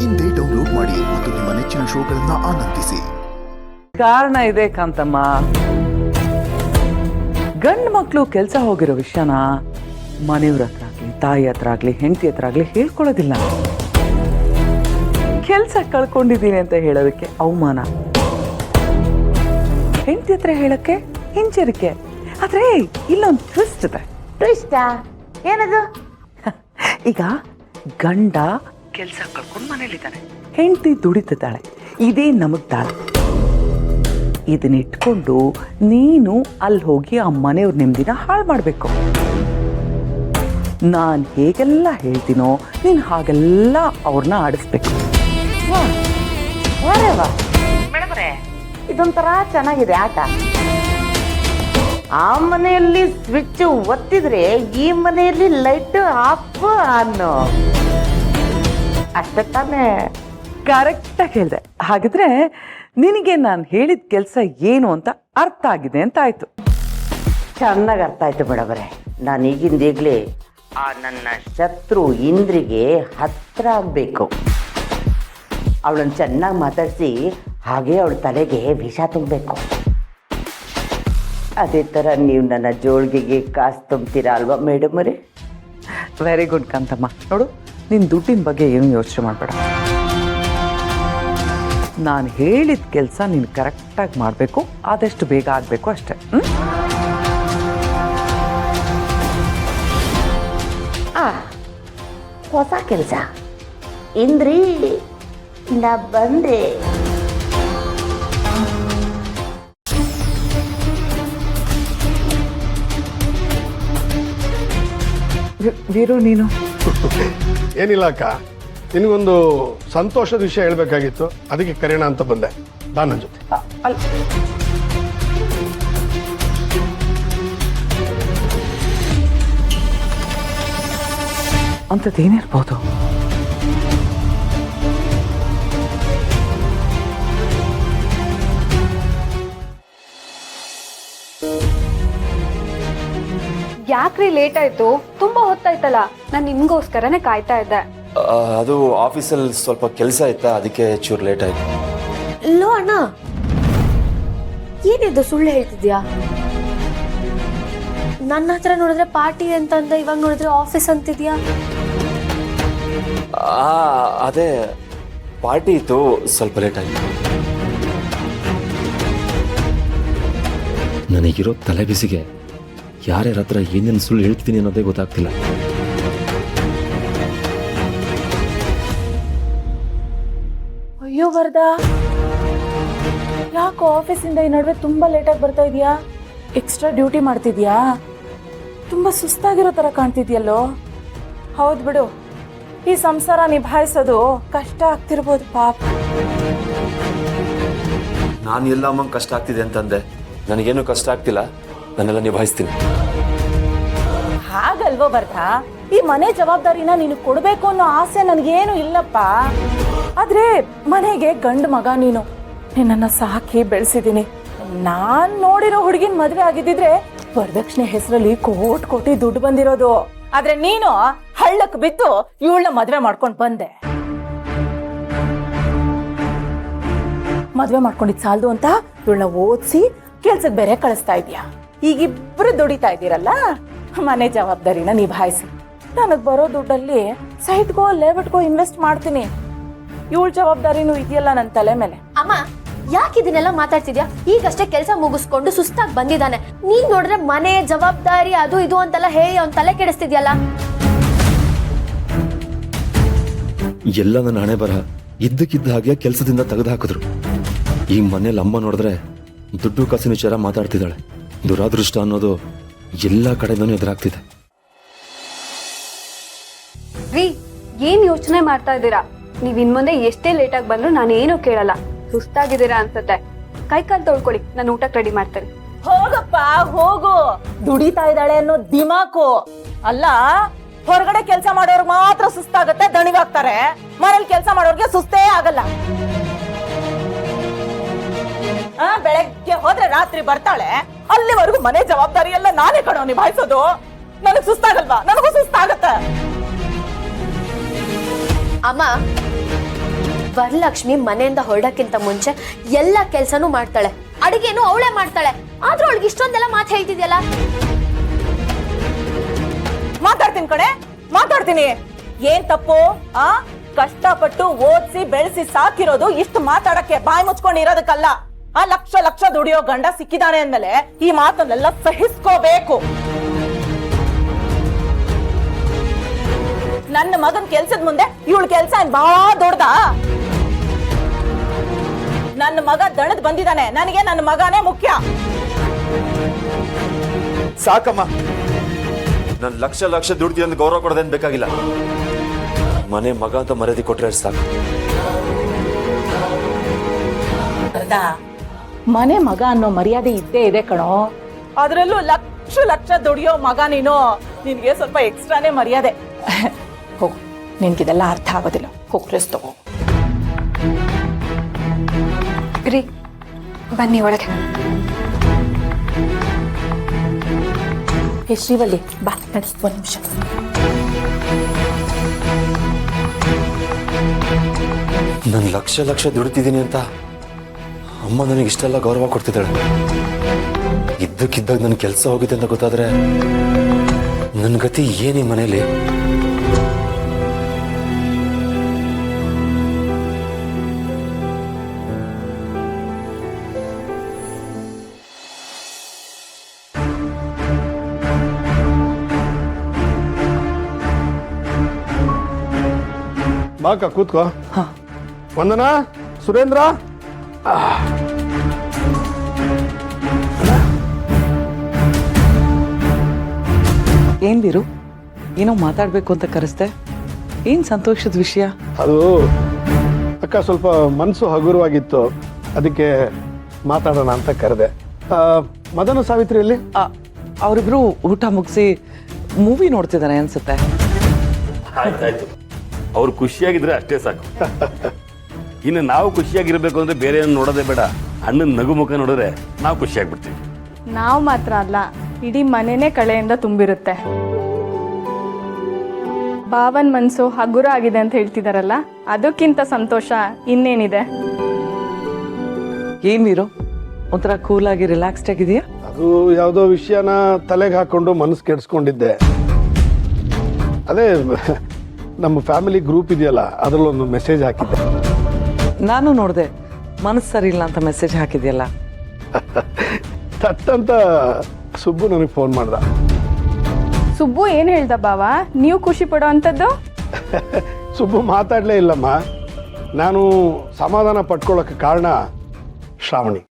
ಇಂದೇ ಡೌನ್ಲೋಡ್ ಮಾಡಿ ಮತ್ತು ನಿಮ್ಮ ನೆಚ್ಚಿನ ಶೋಗಳನ್ನ ಆನಂದಿಸಿ. ಕಾರಣ ಇದೆ ಕಾಂತಮ್ಮ. ಗಂಡು ಮಕ್ಕಳು ಕೆಲಸ ಹೋಗಿರೋ ವಿಷಯನ ಮನೆಯವ್ರ ಹತ್ರ ಆಗ್ಲಿ, ತಾಯಿ ಹತ್ರ ಆಗ್ಲಿ, ಹೆಂಡತಿ ಹತ್ರ ಆಗ್ಲಿ ಹೇಳ್ಕೊಳ್ಳೋದಿಲ್ಲ. ಕೆಲಸ ಕಳ್ಕೊಂಡಿದ್ದೀನಿ ಅಂತ ಹೇಳೋದಕ್ಕೆ ಅವಮಾನ, ಹೆಂಡತಿ ಹತ್ರ ಹೇಳಕ್ಕೆ ಹಿಂಜರಿಕೆ. ಆದ್ರೆ ಇಲ್ಲೊಂದು ಟ್ವಿಸ್ಟ್ ಇದೆ. ಟ್ವಿಸ್ಟಾ? ಏನದು? ಈಗ ಗಂಡ ಕೆಲಸ ಕಳ್ಕೊಂಡು ಮನೇಲಿದ್ದಾನೆ, ಹೆಂಡತಿ ದುಡಿತಿದ್ದಾಳೆ. ಇದೇ ನಮಗ್ ದಾಳ. ಇದನ್ನಿಟ್ಕೊಂಡು ನೀನು ಅಲ್ಲಿ ಹೋಗಿ ಆ ಮನೆಯವ್ರ ನೆಮ್ಮದಿನ ಹಾಳು ಮಾಡಬೇಕು. ನಾನು ಹೇಗೆಲ್ಲ ಹೇಳ್ತೀನೋ ನೀನು ಹಾಗೆಲ್ಲ ಅವ್ರನ್ನ ಆಡಿಸ್ಬೇಕು. ಮೇಡಮ್ರೆ, ಇದೊಂಥರ ಚೆನ್ನಾಗಿದೆ ಆಟ. ಆ ಮನೆಯಲ್ಲಿ ಸ್ವಿಚ್ ಒತ್ತಿದ್ರೆ ಈ ಮನೆಯಲ್ಲಿ ಲೈಟ್ ಆಫ್ ಅನ್ನೋ ಅಷ್ಟೇ ತಾನೇ? ಕರೆಕ್ಟಾಗಿ ಹೇಳಿದೆ. ಹಾಗಿದ್ರೆ ನಿನಗೆ ನಾನು ಹೇಳಿದ ಕೆಲಸ ಏನು ಅಂತ ಅರ್ಥ ಆಗಿದೆ ಅಂತ ಆಯ್ತು. ಚೆನ್ನಾಗಿ ಅರ್ಥ ಆಯ್ತು ಮೇಡಮ್ರೆ. ನಾನು ಈಗಿಂದೀಗಲೇ ಆ ನನ್ನ ಶತ್ರು ಇಂದ್ರಿಗೆ ಹತ್ರ ಆಗಬೇಕು. ಅವಳನ್ನು ಚೆನ್ನಾಗಿ ಮಾತಾಡಿಸಿ ಹಾಗೆ ಅವಳ ತಲೆಗೆ ವಿಷ ತುಂಬಬೇಕು. ಅದೇ ಥರ ನೀವು ನನ್ನ ಜೋಳಿಗೆಗೆ ಕಾಸು ತುಂಬ್ತೀರಾ ಅಲ್ವಾ ಮೇಡಮರೇ? Very good Kanthamma. ನೋಡು, ನಿನ್ನ ದುಡ್ಡಿನ ಬಗ್ಗೆ ಏನು ಯೋಚನೆ ಮಾಡಬೇಡ. ನಾನು ಹೇಳಿದ ಕೆಲಸ ನೀನು ಕರೆಕ್ಟಾಗಿ ಮಾಡಬೇಕು, ಆದಷ್ಟು ಬೇಗ ಆಗಬೇಕು ಅಷ್ಟೆ. ಹೊಸ ಕೆಲಸ ಇಂದ್ರಿ, ನಾ ಬಂದೆ. ವೀರು, ನೀನು ಏನಿಲ್ಲ ಅಕ್ಕ, ನಿನಗೊಂದು ಸಂತೋಷದ ವಿಷಯ ಹೇಳ್ಬೇಕಾಗಿತ್ತು, ಅದಕ್ಕೆ ಕರೆಯೋಣ ಅಂತ ಬಂದೆ. ಬಾ ನನ್ನ ಜೊತೆ. ಅಂಥದ್ದೇನಿರ್ಬೋದು? ಯಾಕ್ರಿ ಲೇಟ್ ಆಯ್ತು? ತುಂಬಾ ಹೊತ್ತಾಯ್ತಲ್ಲ. ನಾನು ನಿಮ್ಗೋಸ್ಕರನೇ ಕಾಯ್ತಾ ಇದ್ದೆ. ಅದು ಆಫೀಸಲ್ಲಿ ಸ್ವಲ್ಪ ಕೆಲಸ ಆಯ್ತಾ, ಅದಕ್ಕೆ ಚೂರು ಲೇಟ್ ಆಯ್ತು. ಲೋ ಅಣ್ಣ, ಏನಿದು ಸುಳ್ಳು ಹೇಳ್ತಿದ್ಯಾ? ನನ್ನ ಹತ್ರ ನೋಡಿದ್ರೆ ಪಾರ್ಟಿ ಅಂತಂದ, ಇವಾಗ ನೋಡಿದ್ರೆ ಆಫೀಸ್ ಅಂತಿದ್ಯಾ? ಅದೇ ಪಾರ್ಟಿ ಇತ್ತು, ಸ್ವಲ್ಪ ಲೇಟ್ ಆಯ್ತು. ನನಗಿರೋ ತಲೆ ಬಿಸಿಗೆ ಯಾರ್ಯಾರ ಹತ್ರ ಏನೇನು ಸುಳ್ಳು ಹೇಳ್ತೀನಿ ಅನ್ನೋದೇ ಗೊತ್ತಾಗ್ತಿಲ್ಲ. ಅಯ್ಯೋ ವರ್ದಾ, ಯಾಕೋ ಆಫೀಸಿಂದ ಈ ನಡುವೆ ತುಂಬಾ ಲೇಟಾಗಿ ಬರ್ತಾ ಇದೀಯಾ? ಎಕ್ಸ್ಟ್ರಾ ಡ್ಯೂಟಿ ಮಾಡ್ತಿದ್ಯಾ? ತುಂಬಾ ಸುಸ್ತಾಗಿರೋ ತರ ಕಾಣ್ತಿದ್ಯಲ್ಲೋ. ಹೌದು ಬಿಡು, ಈ ಸಂಸಾರ ನಿಭಾಯಿಸೋದು ಕಷ್ಟ ಆಗ್ತಿರ್ಬೋದು ಪಾಪ. ನಾನು ಎಲ್ಲ ಅಮ್ಮಂಗೆ ಕಷ್ಟ ಆಗ್ತಿದೆ ಅಂತಂದೆ. ನನಗೇನು ಕಷ್ಟ ಆಗ್ತಿಲ್ಲ, ನಾನೆಲ್ಲ ನಿಭಾಯಿಸ್ತೀನಿ. ಹಾಗಲ್ವೋ ವರ್ದಾ, ಈ ಮನೆ ಜವಾಬ್ದಾರಿನ ನೀನು ಕೊಡ್ಬೇಕು ಅನ್ನೋ ಆಸೆ ನನಗೇನು ಇಲ್ಲಪ್ಪ. ಆದ್ರೆ ಮನೆಗೆ ಗಂಡು ಮಗ ನೀನು, ನಿನ್ನನ್ನು ಸಾಕಿ ಬೆಳೆಸಿದ್ದೀನಿ. ನಾನ್ ನೋಡಿರೋ ಹುಡುಗಿನ ಮದುವೆ ಆಗಿದ್ದಿದ್ರೆ ವರದಕ್ಷಿಣೆ ಹೆಸರಲ್ಲಿ ಕೋಟಿ ದುಡ್ಡು ಬಂದಿರೋದು. ಆದ್ರೆ ನೀನು ಹಳ್ಳಕ್ ಬಿದ್ದು ಇವಳನ್ನ ಮದುವೆ ಮಾಡ್ಕೊಂಡು ಬಂದೆ. ಮದುವೆ ಮಾಡ್ಕೊಂಡಿದ್ ಸಾಲದು ಅಂತ ಇವಳನ್ನ ಓದಿಸಿ ಕೆಲ್ಸಕ್ಕೆ ಬೇರೆ ಕಳಿಸ್ತಾ ಇದೀಯಾ. ಈಗಿಬ್ರು ದುಡಿತಾ ಇದ್ದೀರಲ್ಲ, ಮನೆ ಜವಾಬ್ದಾರಿನ ನಿಭಾಯಿಸಿ. ನನಗ್ ಬರೋ ದುಡ್ಡಲ್ಲಿ ಸೈಟ್ಗೋ ಲೇಔಟ್ಗೋ ಇನ್ವೆಸ್ಟ್ ಮಾಡ್ತೀನಿ. ಇವಳ ಜವಾಬ್ದಾರಿನೂ ಇದೆಯಲ್ಲ ನನ್ನ ತಲೆ ಮೇಲೆ. ಅಮ್ಮ, ಯಾಕೆ ಇದನ್ನೆಲ್ಲ ಮಾತಾಡ್ತಿದ್ಯಾ? ಈಗಷ್ಟೇ ಕೆಲಸ ಮುಗಿಸ್ಕೊಂಡು ಸುಸ್ತಾಗಿ ಬಂದಿದ್ದಾನೆ. ನೀನ್ ನೋಡಿದ್ರೆ ಮನೆ ಜವಾಬ್ದಾರಿ ಅದು ಇದು ಅಂತೆಲ್ಲ ಹೇಳಿ ಅವ್ನ್ ತಲೆ ಕೆಡಿಸ್ತಿದ್ಯಲ್ಲ. ಎಲ್ಲ ನನ್ನ ಹಣೆ ಬರ ಇದ್ದಕ್ಕಿದ್ದ ಹಾಗೆ ಕೆಲಸದಿಂದ ತೆಗೆದು ಹಾಕಿದ್ರು. ಈ ಮನೇಲಿ ಅಮ್ಮ ನೋಡಿದ್ರೆ ದುಡ್ಡು ಕಾಸಿನ ವಿಚಾರ ಮಾತಾಡ್ತಿದ್ದಾಳೆ. ದುರಾದೃಷ್ಟ ಅನ್ನೋದು ಎಲ್ಲ ಕಡೆಯಿಂದನೂ ಎದುರಾಗ್ತಿದೆ. ರೀ, ಏನ್ ಯೋಚನೆ ಮಾಡ್ತಾ ಇದ್ದೀರಾ? ನೀವ್ ಇನ್ಮುಂದೆ ಎಷ್ಟೇ ಲೇಟಾಗಿ ಬಂದ್ರು ನಾನು ಏನೂ ಕೇಳಲ್ಲ. ಸುಸ್ತಾಗಿದ್ದೀರಾ ಅನ್ಸುತ್ತೆ, ಕೈಕಾಲು ತೊಳ್ಕೊಳ್ಳಿ, ನಾನು ಊಟಕ್ಕೆ ರೆಡಿ ಮಾಡ್ತೇನೆ. ಹೋಗಪ್ಪ ಹೋಗು, ದುಡಿತಾ ಇದ್ದಾಳೆ ಅನ್ನೋ ದಿಮಾಕು ಅಲ್ಲ. ಹೊರಗಡೆ ಕೆಲಸ ಮಾಡೋರ್ಗೆ ಮಾತ್ರ ಸುಸ್ತಾಗತ್ತೆ, ದಣಿವಾಗ್ತಾರೆ. ಮನೇಲಿ ಕೆಲಸ ಮಾಡೋರ್ಗೆ ಸುಸ್ತೇ ಆಗಲ್ಲ. ಬೆಳಗ್ಗೆ ಹೋದ್ರೆ ರಾತ್ರಿ ಬರ್ತಾಳೆ, ಅಲ್ಲಿವರೆಗೂ ಮನೆ ಜವಾಬ್ದಾರಿ ಎಲ್ಲ ನಾನೇ ಕಣೋ ನಿಭಾಯಿಸೋದು. ನನಗ್ ಸುಸ್ತಾಗಲ್ವಾ? ನನಗೂ ಸುಸ್ತಾಗತ್ತೆ. ಅಮ್ಮ, ವರಲಕ್ಷ್ಮಿ ಮನೆಯಿಂದ ಹೊರಡಕ್ಕಿಂತ ಮುಂಚೆ ಎಲ್ಲ ಕೆಲ್ಸನೂ ಮಾಡ್ತಾಳೆ, ಅಡಿಗೆನೂ ಅವಳೇ ಮಾಡ್ತಾಳೆ. ಆದ್ರೂ ಅವಳಿಗೆ ಇಷ್ಟೊಂದೆಲ್ಲ ಮಾತು ಹೇಳ್ತಿದ್ಯಲ್ಲ. ಮಾತಾಡ್ತೀನಿ ಕಣೆ, ಮಾತಾಡ್ತೀನಿ. ಏನ್ ತಪ್ಪು? ಕಷ್ಟಪಟ್ಟು ಓದಿಸಿ ಬೆಳೆಸಿ ಸಾಕಿರೋದು ಇಷ್ಟು ಮಾತಾಡಕ್ಕೆ ಬಾಯಿ ಮುಚ್ಕೊಂಡು ಇರೋದಕ್ಕಲ್ಲ. ಲಕ್ಷ ಲಕ್ಷ ದುಡಿಯೋ ಗಂಡ ಸಿಕ್ಕಿದಾನೆ ಅಂದ್ಮೇಲೆ ಈ ಮಾತನ್ನೆಲ್ಲ ಸಹಿಸ್ಕೋಬೇಕು. ನನ್ನ ಮಗನ್ ಕೆಲ್ಸದ ಮುಂದೆ ಇವಳ ಕೆಲ್ಸ ಏನ್ ಬಹಳ ದೊಡ್ಡದ? ನನ್ನ ಮಗ ದಣದ್ ಬಂದಿದ್ದಾನೆ, ನನಗೆ ನನ್ನ ಮಗನೇ ಮುಖ್ಯ. ಸಾಕಮ್ಮ, ನಾನು ಲಕ್ಷ ಲಕ್ಷ ದುಡ್ದು ಅಂತ ಗೌರವ ಕೊಡೋದೇನು ಬೇಕಾಗಿಲ್ಲ. ಮನೆ ಮಗ ಅಂತ ಮರ್ಯಾದೆ ಕೊಟ್ರೆ ಸಾಕು. ಮನೆ ಮಗ ಅನ್ನೋ ಮರ್ಯಾದೆ ಇದ್ದೇ ಇದೆ ಕಣೋ. ಅದ್ರಲ್ಲೂ ಲಕ್ಷ ಲಕ್ಷ ದುಡಿಯೋ ಮಗ ನೀನು, ನಿನ್ಗೆ ಸ್ವಲ್ಪ ಎಕ್ಸ್ಟ್ರಾನೇ ಮರ್ಯಾದೆ. ಹೋಗು, ನಿನ್ಗಿದೆಲ್ಲ ಅರ್ಥ ಆಗೋದಿಲ್ಲ. ಹೋಗ್ ರೆಸ್ಟ್ ತಗೋ. ರೀ ಬನ್ನಿ ಒಳಗೆ. ಶ್ರೀವಳ್ಳಿ ಬಾ, ನಡಿ ಒಂದ್ ನಿಮಿಷ. ನಾನು ಲಕ್ಷ ಲಕ್ಷ ದುಡಿತಿದ್ದೀನಿ ಅಂತ ಅಮ್ಮ ನನಗೆ ಇಷ್ಟೆಲ್ಲ ಗೌರವ ಕೊಡ್ತಿದ್ದಾಳೆ. ಇದ್ದಕ್ಕಿದ್ದಾಗ ನನ್ನ ಕೆಲಸ ಹೋಗಿದೆ ಅಂತ ಗೊತ್ತಾದ್ರೆ ನನ್ನ ಗತಿ ಏನಿ ಮನೇಲಿ? ಬಾಕ ಕೂತ್ಕೋ. ವಂದನಾ, ಸುರೇಂದ್ರ. ಏನ್ ಬೀರು, ಏನೋ ಮಾತಾಡ್ಬೇಕು ಅಂತ ಕರೆಸ್ದೆ? ಏನ್ ಸಂತೋಷದ ವಿಷಯ? ಅದು ಅಕ್ಕ ಸ್ವಲ್ಪ ಮನಸ್ಸು ಹಗುರವಾಗಿತ್ತು, ಅದಕ್ಕೆ ಮಾತಾಡೋಣ ಅಂತ ಕರೆದೆ. ಮದನ ಸಾವಿತ್ರಿಯಲ್ಲಿ ಅವರಿಬ್ರು ಊಟ ಮುಗಿಸಿ ಮೂವಿ ನೋಡ್ತಿದ್ದಾನೆ ಅನ್ಸುತ್ತೆ. ಆಯ್ತಾಯ್ತು, ಅವ್ರು ಖುಷಿಯಾಗಿದ್ರೆ ಅಷ್ಟೇ ಸಾಕು. ಇನ್ನು ನಾವು ಖುಷಿಯಾಗಿರ್ಬೇಕು ಅಂದ್ರೆ ಬೇರೆ ಏನು ನೋಡೋದೇ ಬೇಡ. ಅಣ್ಣನ ನಗು ಮುಖ ನೋಡಿದ್ರೆ ನಾವು ಖುಷಿಯಾಗ್ಬಿಡ್ತೀವಿ. ನಾವು ಮಾತ್ರ ಅಲ್ಲ, ಇಡೀ ಮನೆನೇ ಕಳೆಯಿಂದ ತುಂಬಿರುತ್ತೆ. ಭಾವನ್ ಮನ್ಸು ಹಗುರ ಆಗಿದೆ ಅಂತ ಹೇಳ್ತಿದಾರಲ್ಲ, ಅದಕ್ಕಿಂತ ಸಂತೋಷ ಇನ್ನೇನಿದೆ? ಏನ್ ವೀರು, ಒಂಥರ ಕೂಲ್ ಆಗಿ ರಿಲ್ಯಾಕ್ಸ್ಡ್ ಆಗಿದೆಯಾ? ಅದು ಯಾವುದೋ ವಿಷಯನ ತಲೆಗೆ ಹಾಕೊಂಡು ಮನಸ್ಸು ಕೆಡಿಸ್ಕೊಂಡಿದ್ದೆ. ಅದೇ ನಮ್ಮ ಫ್ಯಾಮಿಲಿ ಗ್ರೂಪ್ ಇದೆಯಲ್ಲ, ಅದರಲ್ಲೊಂದು ಮೆಸೇಜ್ ಹಾಕಿದ್ದೆ. ನಾನು ನೋಡಿದೆ, ಮನಸ್ಸು ಸರಿ ಇಲ್ಲ ಅಂತ ಮೆಸೇಜ್ ಹಾಕಿದ್ಯಲ್ಲ. ತಟ್ಟಂತ ಸುಬ್ಬು ನನಗೆ ಫೋನ್ ಮಾಡ್ದ. ಸುಬ್ಬು ಏನ್ ಹೇಳ್ದ ಬಾವ, ನೀವು ಖುಷಿ ಪಡೋ ಅಂಥದ್ದು? ಸುಬ್ಬು ಮಾತಾಡಲೇ ಇಲ್ಲಮ್ಮ. ನಾನು ಸಮಾಧಾನ ಪಡ್ಕೊಳ್ಳೋಕೆ ಕಾರಣ ಶ್ರಾವಣಿ.